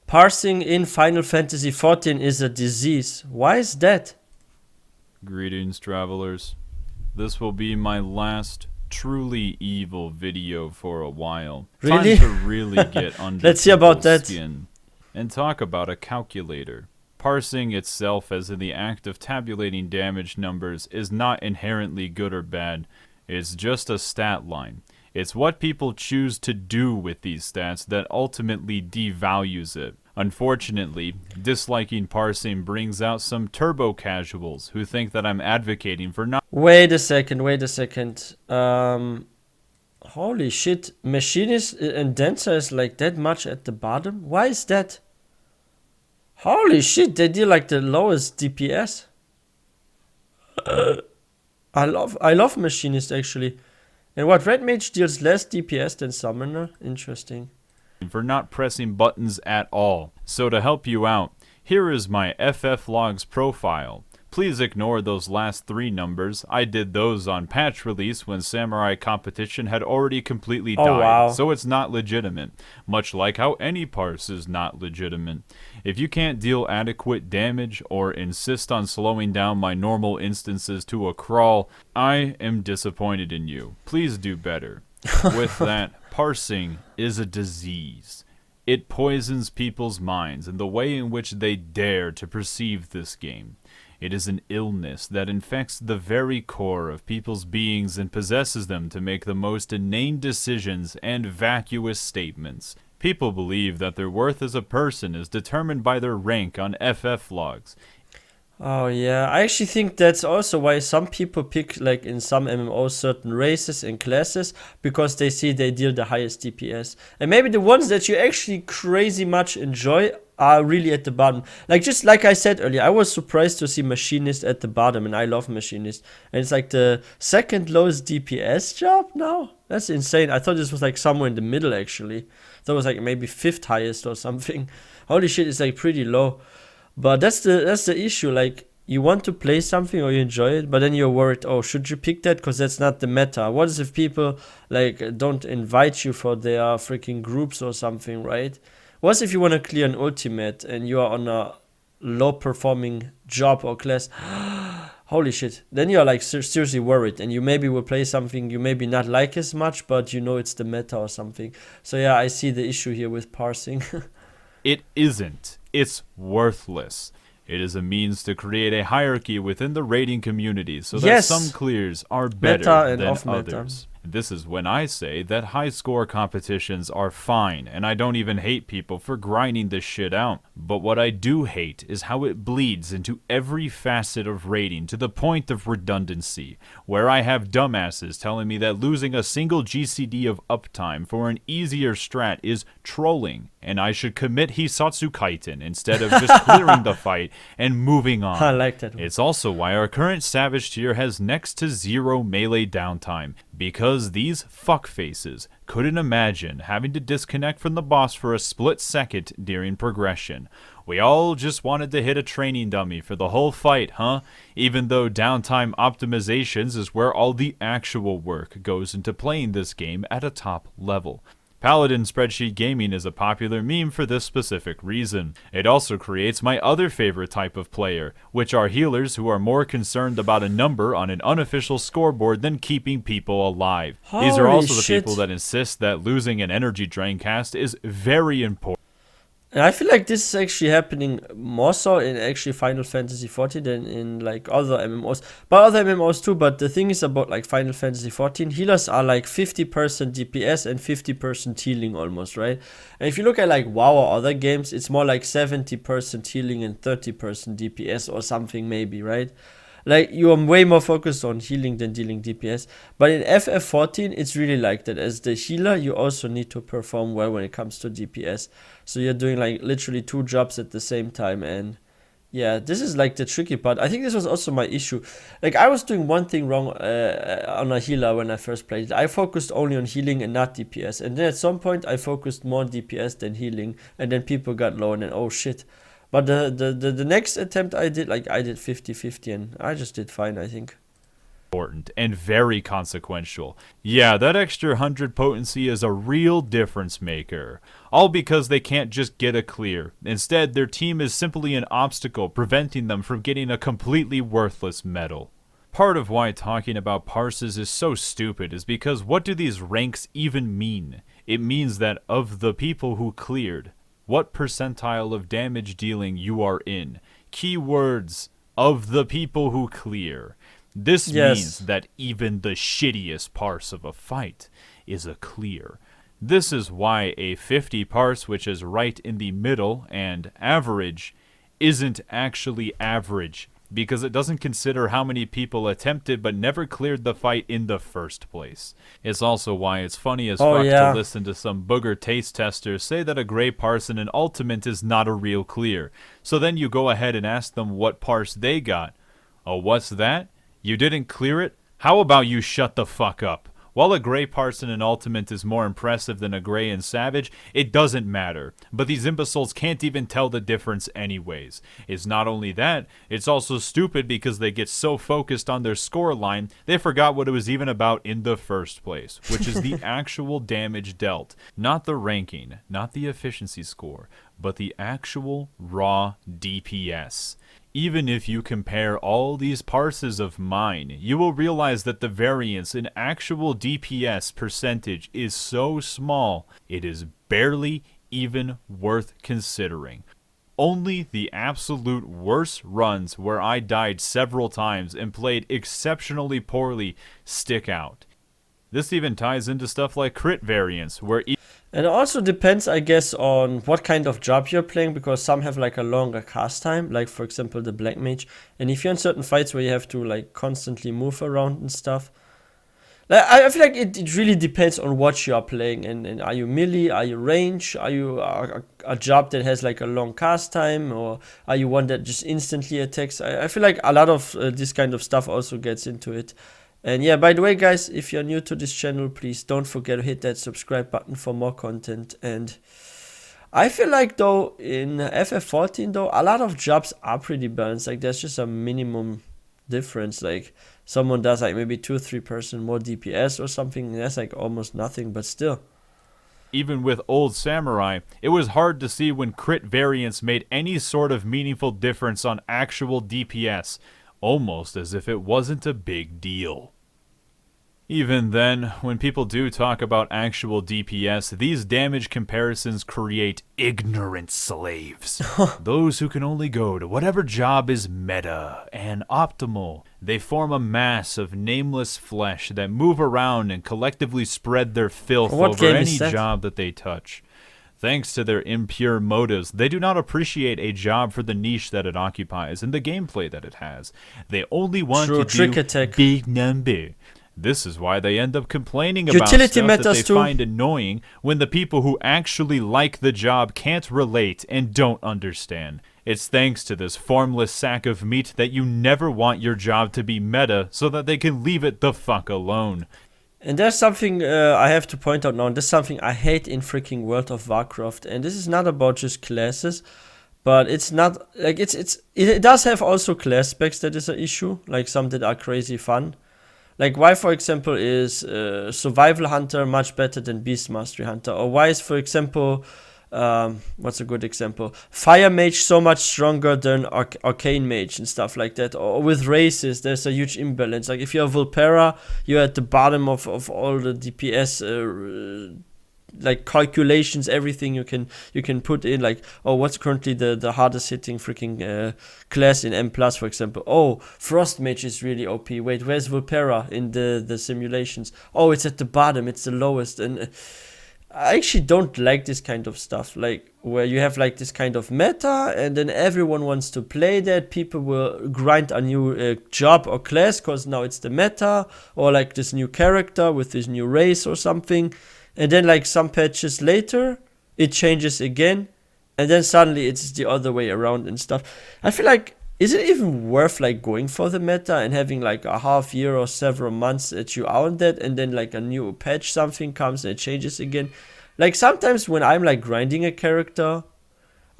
Parsing in Final Fantasy XIV is a disease. Why is that? Greetings, travelers. This will be my last truly evil video for a while. Really? Time to really get under Let's see about people's that. skin and talk about a calculator. Parsing itself, as in the act of tabulating damage numbers, is not inherently good or bad. It's just a stat line. It's what people choose to do with these stats that ultimately devalues it. Unfortunately, disliking parsing brings out some turbo casuals who think that I'm advocating for not. Wait a second. Holy shit. Machinist and Dancer is like that much at the bottom? Why is that? Holy shit, they deal like the lowest DPS. I love Machinist actually. And what, Red Mage deals less DPS than Summoner? Interesting. For not pressing buttons at all. So to help you out, here is my FFLogs profile. Please ignore those last 3 numbers. I did those on patch release when Samurai Competition had already completely died, wow. so it's not legitimate, much like how any parse is not legitimate. If you can't deal adequate damage or insist on slowing down my normal instances to a crawl, I am disappointed in you. Please do better. With that, parsing is a disease. It poisons people's minds and the way in which they dare to perceive this game. It is an illness that infects the very core of people's beings and possesses them to make the most inane decisions and vacuous statements. People believe that their worth as a person is determined by their rank on FFLogs. Oh yeah, I actually think that's also why some people pick, like in some MMOs, certain races and classes, because they see they deal the highest DPS. And maybe the ones that you actually crazy much enjoy are really at the bottom. Like, just like I said earlier, I was surprised to see Machinist at the bottom, and I love Machinist. And it's like the second lowest DPS job now? That's insane. I thought this was like somewhere in the middle actually. I thought it was like maybe 5th highest or something. Holy shit, it's like pretty low. But that's the issue, like, you want to play something or you enjoy it, but then you're worried, oh, should you pick that? Because that's not the meta. What is if people, like, don't invite you for their freaking groups or something, right? What if you want to clear an ultimate and you are on a low-performing job or class? Holy shit. Then you're, like, seriously worried, and you maybe will play something you maybe not like as much, but you know it's the meta or something. So yeah, I see the issue here with parsing. It isn't. It's worthless. It is a means to create a hierarchy within the raiding community so that Yes. some clears are better Meta and than off-meta. others. This is when I say that high score competitions are fine, and I don't even hate people for grinding this shit out. But what I do hate is how it bleeds into every facet of raiding to the point of redundancy, where I have dumbasses telling me that losing a single GCD of uptime for an easier strat is trolling, and I should commit Hisatsu Kaiten instead of just clearing the fight and moving on. I like that one. It's also why our current Savage tier has next to 0 melee downtime, because these fuckfaces couldn't imagine having to disconnect from the boss for a split second during progression. We all just wanted to hit a training dummy for the whole fight, huh? Even though downtime optimizations is where all the actual work goes into playing this game at a top level. Paladin Spreadsheet Gaming is a popular meme for this specific reason. It also creates my other favorite type of player, which are healers who are more concerned about a number on an unofficial scoreboard than keeping people alive. These are Holy also the shit. people that insist that losing an energy drain cast is very important. And I feel like this is actually happening more so in actually Final Fantasy XIV than in like other MMOs. But other MMOs too, but the thing is about like Final Fantasy XIV, healers are like 50% DPS and 50% healing almost, right? And if you look at like WoW or other games, it's more like 70% healing and 30% DPS or something maybe, right? Like, you are way more focused on healing than dealing DPS. But in FF14, it's really like that. As the healer, you also need to perform well when it comes to DPS. So you're doing like literally 2 jobs at the same time. And yeah, this is like the tricky part. I think this was also my issue. Like, I was doing one thing wrong on a healer when I first played. I focused only on healing and not DPS. And then at some point, I focused more on DPS than healing. And then people got low and then, oh shit. But the next attempt I did 50-50 and I just did fine, I think. important and very consequential. Yeah, that extra 100 potency is a real difference maker. All because they can't just get a clear. Instead, their team is simply an obstacle preventing them from getting a completely worthless medal. Part of why talking about parses is so stupid is because what do these ranks even mean? It means that of the people who cleared, what percentile of damage dealing you are in. Keywords, of the people who clear. This means that even the shittiest parse of a fight is a clear. This is why a 50 parse, which is right in the middle and average, isn't actually average, because it doesn't consider how many people attempted but never cleared the fight in the first place. It's also why it's funny as fuck to listen to some booger taste testers say that a gray parse in an ultimate is not a real clear. So then you go ahead and ask them what parse they got. Oh, what's that? You didn't clear it? How about you shut the fuck up? While a gray parse in an ultimate is more impressive than a gray in Savage, it doesn't matter. But these imbeciles can't even tell the difference anyways. It's not only that, it's also stupid because they get so focused on their score line, they forgot what it was even about in the first place, which is the actual damage dealt. Not the ranking, not the efficiency score, but the actual raw DPS. Even if you compare all these parses of mine, you will realize that the variance in actual DPS percentage is so small, it is barely even worth considering. Only the absolute worst runs where I died several times and played exceptionally poorly stick out. This even ties into stuff like crit variance, where and it also depends, I guess, on what kind of job you're playing, because some have like a longer cast time, like for example the Black Mage. And if you're in certain fights where you have to like constantly move around and stuff, like, I feel like it really depends on what you are playing. And are you melee, are you range, are you a job that has like a long cast time, or are you one that just instantly attacks? I feel like a lot of this kind of stuff also gets into it. And yeah, by the way, guys, if you're new to this channel, please don't forget to hit that subscribe button for more content. And I feel like, though, in FF14, though, a lot of jobs are pretty balanced. Like, there's just a minimum difference. Like, someone does, like, maybe 2-3% more DPS or something. That's, like, almost nothing, but still. Even with old Samurai, it was hard to see when crit variance made any sort of meaningful difference on actual DPS. Almost as if it wasn't a big deal. Even then, when people do talk about actual DPS, these damage comparisons create ignorant slaves. Those who can only go to whatever job is meta and optimal. They form a mass of nameless flesh that move around and collectively spread their filth over any job that they touch. Thanks to their impure motives, they do not appreciate a job for the niche that it occupies and the gameplay that it has. They only want to do big number. This is why they end up complaining about stuff that they find annoying when the people who actually like the job can't relate and don't understand. It's thanks to this formless sack of meat that you never want your job to be meta so that they can leave it the fuck alone. And there's something I have to point out now, and this is something I hate in freaking World of Warcraft, and this is not about just classes, but it's not, like, it does have also class specs that is an issue, like some that are crazy fun. Like, why, for example, is Survival Hunter much better than Beast Mastery Hunter? Or why is, for example, what's a good example? Fire Mage so much stronger than Arcane Mage and stuff like that. Or with races, there's a huge imbalance. Like, if you're Vulpera, you're at the bottom of all the DPS like calculations, everything you can put in, like, oh, what's currently the hardest hitting freaking class in M+, for example. Oh, Frost Mage is really OP. Wait, where's Vulpera in the simulations? Oh, it's at the bottom, it's the lowest. And I actually don't like this kind of stuff, like where you have like this kind of meta and then everyone wants to play that. People will grind a new job or class because now it's the meta, or like this new character with this new race or something. And then like some patches later, it changes again. And then suddenly it's the other way around and stuff. I feel like, is it even worth like going for the meta and having like a half year or several months that you are on that, and then like a new patch something comes and it changes again? Like sometimes when I'm like grinding a character,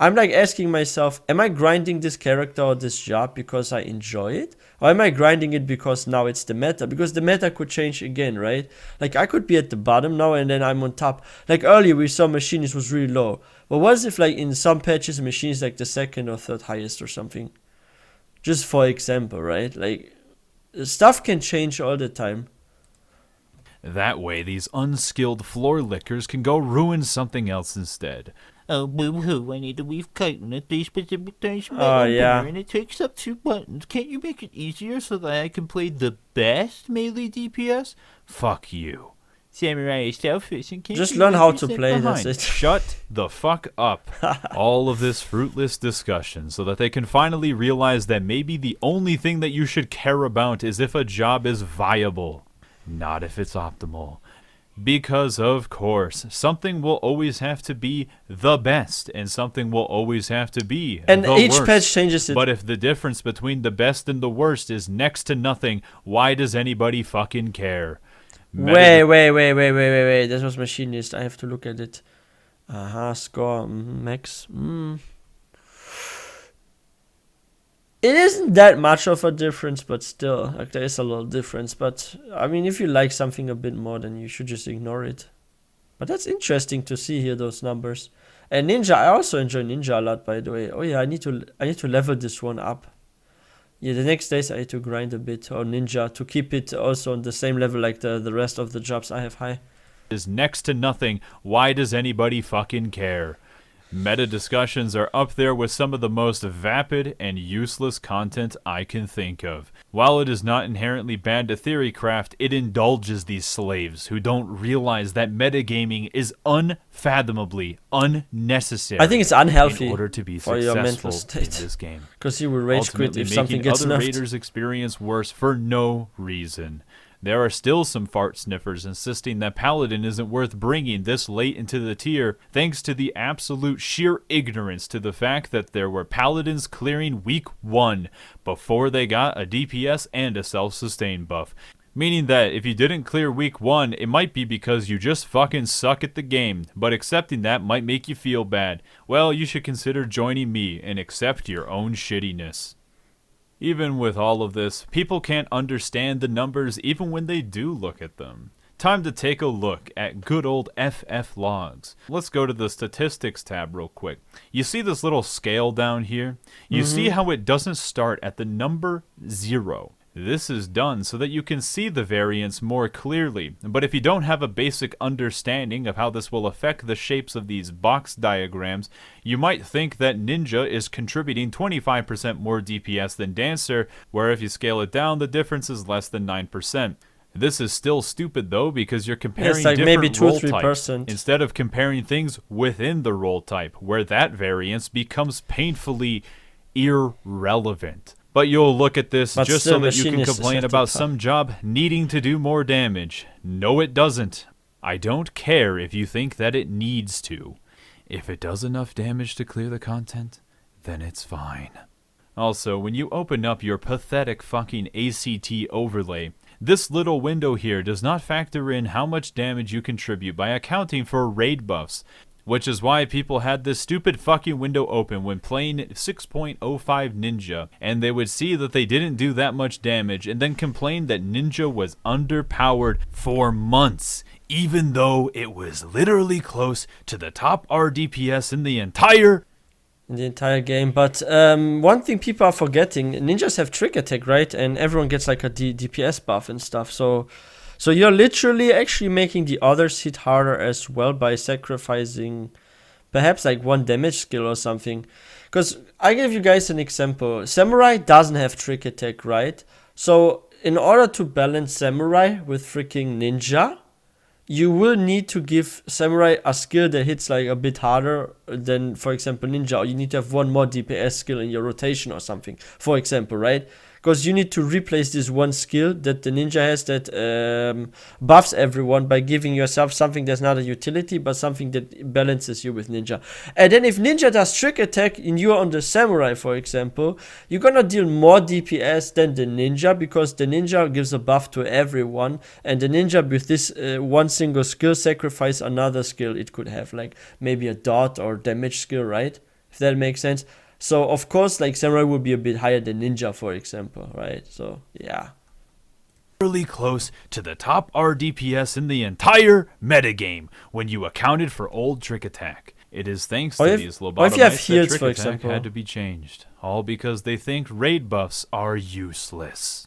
I'm like asking myself, am I grinding this character or this job because I enjoy it? Or am I grinding it because now it's the meta? Because the meta could change again, right? Like I could be at the bottom now and then I'm on top. Like earlier we saw Machines was really low. But what if like in some patches Machines like the second or third highest or something? Just for example, right? Like stuff can change all the time. That way, these unskilled floor lickers can go ruin something else instead. Oh, boo-hoo, I need to weave cotton at these specific times Oh, yeah. and it takes up 2 buttons. Can't you make it easier so that I can play the best melee DPS? Fuck you. Samurai is selfish and can't Just be learn how left to behind. play, that's it. Shut the fuck up. All of this fruitless discussion so that they can finally realize that maybe the only thing that you should care about is if a job is viable, not if it's optimal. Because, of course, something will always have to be the best, and something will always have to be And the each worst. patch changes it. But if the difference between the best and the worst is next to nothing, why does anybody fucking care? Wait. That was Machinist. I have to look at it. Score. Max. It isn't that much of a difference, but still, like there is a little difference. But I mean, if you like something a bit more, then you should just ignore it. But that's interesting to see here, those numbers. And Ninja, I also enjoy Ninja a lot, by the way. Oh yeah, I need to level this one up. Yeah, the next days I need to grind a bit on Ninja to keep it also on the same level like the rest of the jobs I have high. Is next to nothing, why does anybody fucking care? Meta discussions are up there with some of the most vapid and useless content I can think of. While it is not inherently bad to theorycraft, it indulges these slaves who don't realize that metagaming is unfathomably unnecessary. I think it's unhealthy in order to be for your mental successful in state. this game. Because you will rage quit Ultimately if something making gets other nerfed. raiders' experience worse for no reason. There are still some fart sniffers insisting that Paladin isn't worth bringing this late into the tier, thanks to the absolute sheer ignorance to the fact that there were Paladins clearing week 1 before they got a DPS and a self-sustain buff. Meaning that if you didn't clear week 1, it might be because you just fucking suck at the game, but accepting that might make you feel bad. Well, you should consider joining me and accept your own shittiness. Even with all of this, people can't understand the numbers even when they do look at them. Time to take a look at good old FF logs. Let's go to the statistics tab real quick. You see this little scale down here? You see how it doesn't start at the number 0. This is done so that you can see the variance more clearly, but if you don't have a basic understanding of how this will affect the shapes of these box diagrams, you might think that Ninja is contributing 25% more DPS than Dancer, where if you scale it down, the difference is less than 9%. This is still stupid though, because you're comparing like different maybe 2 or role types 3%. instead of comparing things within the role type, where that variance becomes painfully irrelevant. But you'll look at this But just still, so that you can Machinist is complain at the about top. some job needing to do more damage. No, it doesn't. I don't care if you think that it needs to. If it does enough damage to clear the content, then it's fine. Also, when you open up your pathetic fucking ACT overlay, this little window here does not factor in how much damage you contribute by accounting for raid buffs, which is why people had this stupid fucking window open when playing 6.05 Ninja, and they would see that they didn't do that much damage and then complain that Ninja was underpowered for months, even though it was literally close to the top RDPS in the entire game. But one thing people are forgetting, ninjas have trick attack, right? And everyone gets like a DPS buff and stuff. So you're literally actually making the others hit harder as well by sacrificing perhaps like 1 damage skill or something. Because I give you guys an example. Samurai doesn't have trick attack, right? So in order to balance Samurai with freaking Ninja, you will need to give Samurai a skill that hits like a bit harder than, for example, Ninja. Or you need to have 1 more DPS skill in your rotation or something, for example, right? Because you need to replace this 1 skill that the Ninja has that buffs everyone by giving yourself something that's not a utility, but something that balances you with Ninja. And then if Ninja does trick attack and you're on the Samurai, for example, you're gonna deal more DPS than the Ninja, because the Ninja gives a buff to everyone, and the Ninja with this 1 single skill sacrifice another skill it could have, like maybe a dot or damage skill, right? that makes sense. So of course, like Samurai would be a bit higher than Ninja, for example, right? So yeah. Really close to the top RDPS in the entire metagame when you accounted for old Trick Attack. It is thanks to these lobotomites that Trick Attack had to be changed, all because they think raid buffs are useless.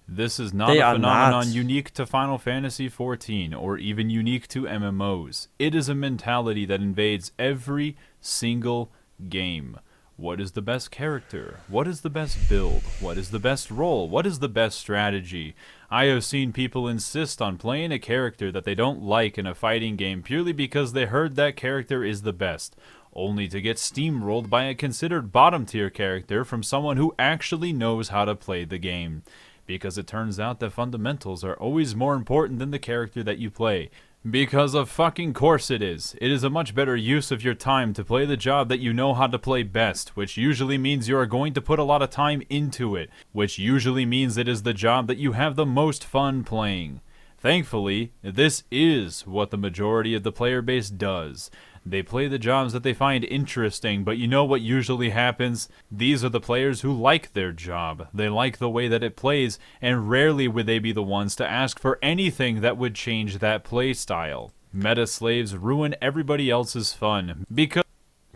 This is not a phenomenon unique to Final Fantasy XIV or even unique to MMOs. It is a mentality that invades every single game. What is the best character? What is the best build? What is the best role? What is the best strategy? I have seen people insist on playing a character that they don't like in a fighting game purely because they heard that character is the best, only to get steamrolled by a considered bottom tier character from someone who actually knows how to play the game. Because it turns out that fundamentals are always more important than the character that you play. Because of fucking course it is. It is a much better use of your time to play the job that you know how to play best, which usually means you are going to put a lot of time into it, which usually means it is the job that you have the most fun playing. Thankfully, this is what the majority of the player base does. They play the jobs that they find interesting, but you know what usually happens? These are the players who like their job. They like the way that it plays, and rarely would they be the ones to ask for anything that would change that play style. Meta slaves ruin everybody else's fun, because...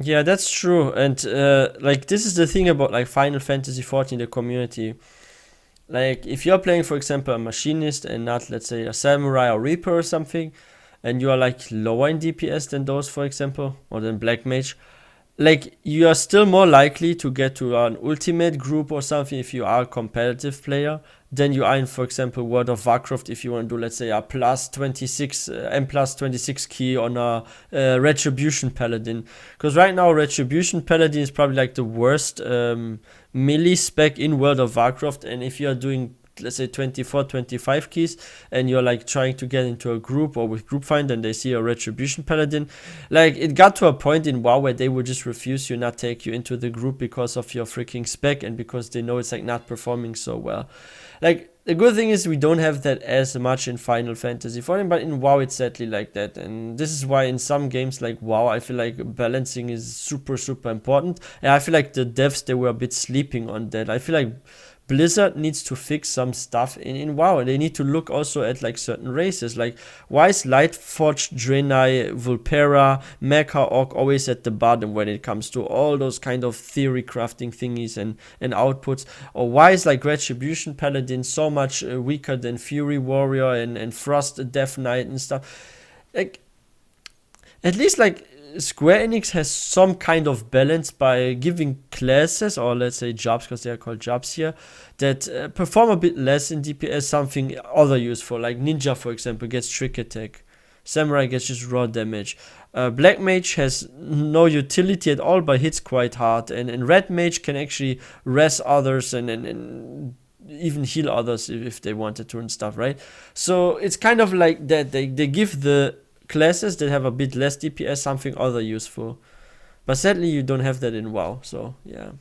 Yeah, that's true, and like this is the thing about like Final Fantasy XIV, the community. Like if you're playing, for example, a machinist and not, let's say, a samurai or reaper or something, and you are like lower in DPS than those, for example, or than Black Mage, like you are still more likely to get to an ultimate group or something if you are a competitive player than you are in, for example, World of Warcraft if you want to do, let's say, a plus 26 M plus 26 key on a Retribution Paladin. Because right now Retribution Paladin is probably like the worst melee spec in World of Warcraft, and if you are doing, let's say, 24, 25 keys, and you're like trying to get into a group or with group find, and they see a Retribution Paladin, like it got to a point in WoW where they would just refuse you, not take you into the group because of your freaking spec and because they know it's like not performing so well. Like the good thing is we don't have that as much in Final Fantasy XIV, but in WoW it's sadly like that, and this is why in some games like WoW I feel like balancing is super important, and I feel like the devs, they were a bit sleeping on that. I feel like Blizzard needs to fix some stuff in WoW, and they need to look also at like certain races. Like, why is Lightforged, Draenei, Vulpera, Mecha Orc always at the bottom when it comes to all those kind of theory crafting thingies and outputs? Or why is like Retribution Paladin so much weaker than Fury Warrior and Frost Death Knight and stuff? Like, at least like Square Enix has some kind of balance by giving classes, or let's say jobs, because they are called jobs here, that perform a bit less in DPS, something other useful. Like Ninja, for example, gets Trick Attack. Samurai gets just raw damage. Black Mage has no utility at all, but hits quite hard. And Red Mage can actually res others and even heal others if they wanted to and stuff, right? So it's kind of like that. They give the classes that have a bit less DPS something other useful, but sadly you don't have that in WoW. So yeah,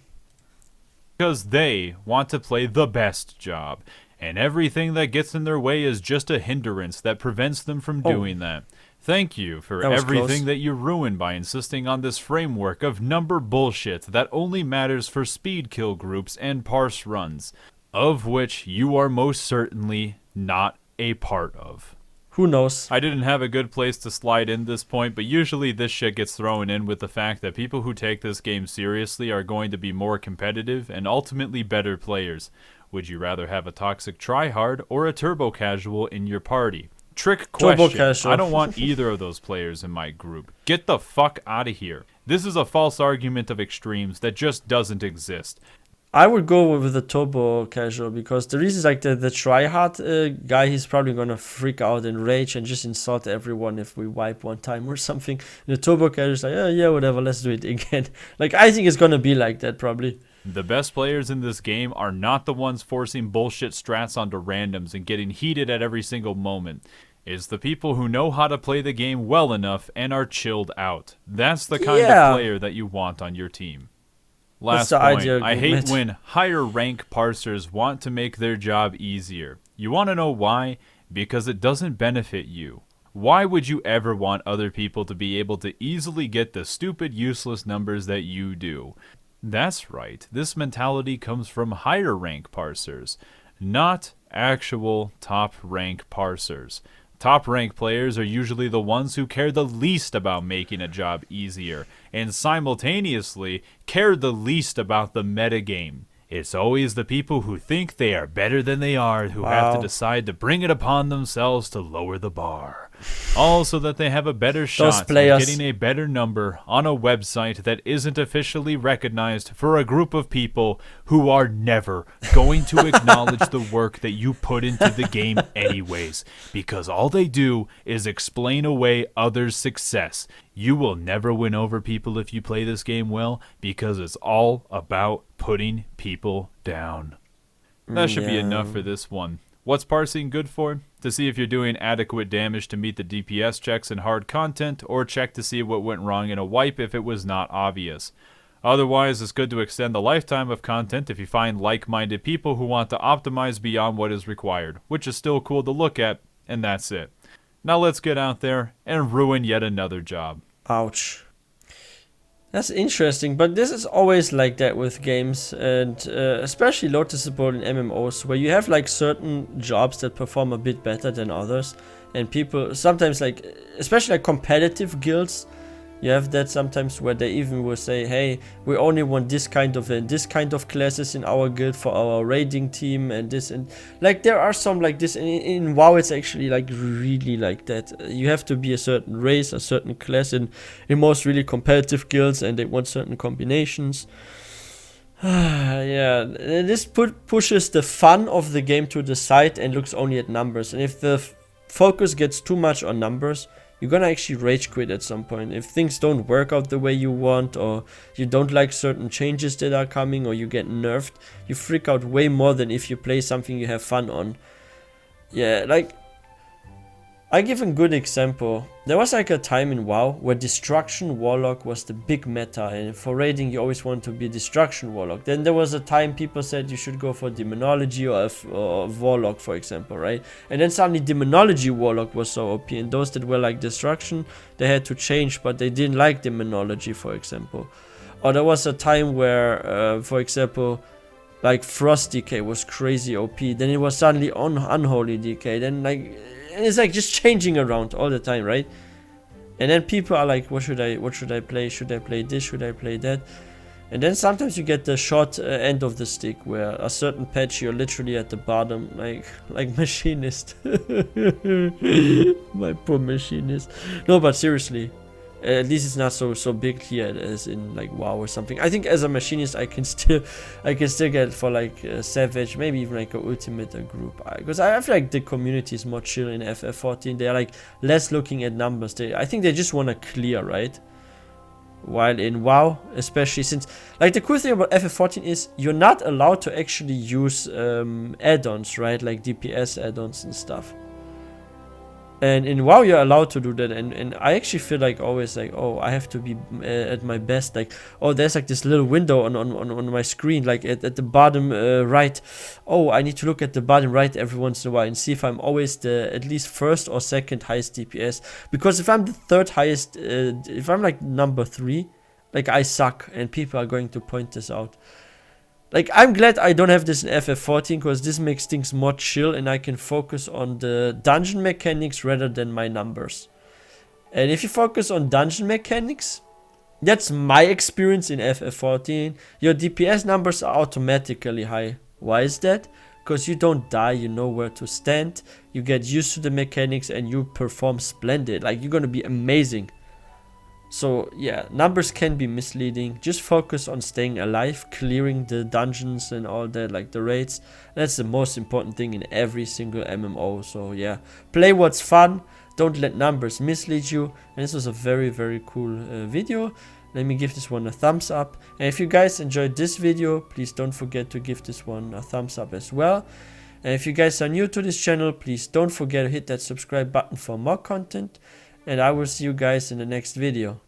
because they want to play the best job, and everything that gets in their way is just a hindrance that prevents them from doing that. Thank you for everything that you ruined by insisting on this framework of number bullshit that only matters for speed kill groups and parse runs, of which you are most certainly not a part of. Who knows? I didn't have a good place to slide in this point, but usually this shit gets thrown in with the fact that people who take this game seriously are going to be more competitive and ultimately better players. Would you rather have a toxic tryhard or a turbo casual in your party? Trick question. I don't want either of those players in my group. Get the fuck out of here. This is a false argument of extremes that just doesn't exist. I would go with the turbo casual, because the reason is like the tryhard guy, he's probably gonna freak out and rage and just insult everyone if we wipe one time or something. The turbo casual is like, oh, yeah, whatever, let's do it again. Like, I think it's gonna be like that probably. The best players in this game are not the ones forcing bullshit strats onto randoms and getting heated at every single moment. It's the people who know how to play the game well enough and are chilled out. That's the kind of player that you want on your team. Last point, I hate when higher rank parsers want to make their job easier. You want to know why? Because it doesn't benefit you. Why would you ever want other people to be able to easily get the stupid, useless numbers that you do? That's right, this mentality comes from higher rank parsers, not actual top rank parsers. Top rank players are usually the ones who care the least about making a job easier, and simultaneously care the least about the metagame. It's always the people who think they are better than they are who have to decide to bring it upon themselves to lower the bar. All so that they have a better shot at getting a better number on a website that isn't officially recognized for a group of people who are never going to acknowledge the work that you put into the game anyways, because all they do is explain away others' success. You will never win over people if you play this game well, because it's all about putting people down. That should be enough for this one. What's parsing good for? To see if you're doing adequate damage to meet the DPS checks in hard content, or check to see what went wrong in a wipe if it was not obvious. Otherwise, it's good to extend the lifetime of content if you find like-minded people who want to optimize beyond what is required, which is still cool to look at, and that's it. Now let's get out there and ruin yet another job. Ouch. That's interesting, but this is always like that with games, and especially noticeable in MMOs, where you have like certain jobs that perform a bit better than others, and people sometimes, like, especially like competitive guilds, you have that sometimes where they even will say, hey, we only want this kind of classes in our guild for our raiding team, and this, and like there are some like this in WoW. It's actually like really like that. You have to be a certain race, a certain class in most really competitive guilds, and they want certain combinations. Yeah, this pushes the fun of the game to the side and looks only at numbers, and if the focus gets too much on numbers, you're gonna actually rage quit at some point. If things don't work out the way you want, or you don't like certain changes that are coming, or you get nerfed, you freak out way more than if you play something you have fun on. Yeah, like, I give a good example. There was like a time in WoW where Destruction Warlock was the big meta, and for raiding you always want to be Destruction Warlock. Then there was a time people said you should go for Demonology or Warlock, for example, right? And then suddenly Demonology Warlock was so OP, and those that were like Destruction, they had to change, but they didn't like Demonology, for example. Or there was a time where, for example, like Frost DK was crazy OP, then it was suddenly on Unholy DK, then like, and it's like just changing around all the time, right? And then people are like, what should I play? Should I play this? Should I play that? And then sometimes you get the short end of the stick, where a certain patch you're literally at the bottom, like Machinist. My poor Machinist. No, but seriously, at least it's not so big here as in like WoW or something. I think as a Machinist I can still get for like Savage, maybe even like a Ultimate group, because I feel like the community is more chill in FF14. They're like less looking at numbers. I think they just want to clear, right? While in WoW, especially since, like, the cool thing about FF14 is you're not allowed to actually use add-ons, right? Like DPS add-ons and stuff. And in WoW you're allowed to do that, and I actually feel like always like, oh, I have to be at my best, like, oh, there's like this little window on my screen, like at the bottom right. Oh, I need to look at the bottom right every once in a while and see if I'm always the at least first or second highest DPS, because if I'm the third highest, if I'm like number 3, like, I suck, and people are going to point this out. Like, I'm glad I don't have this in FF14, because this makes things more chill and I can focus on the dungeon mechanics rather than my numbers. And if you focus on dungeon mechanics, that's my experience in FF14, your DPS numbers are automatically high. Why is that? Because you don't die, you know where to stand, you get used to the mechanics, and you perform splendid. Like, you're gonna be amazing. So yeah, numbers can be misleading. Just focus on staying alive, clearing the dungeons and all that, like the raids. That's the most important thing in every single MMO. So yeah, play what's fun. Don't let numbers mislead you. And this was a very, very cool video. Let me give this one a thumbs up. And if you guys enjoyed this video, please don't forget to give this one a thumbs up as well. And if you guys are new to this channel, please don't forget to hit that subscribe button for more content. And I will see you guys in the next video.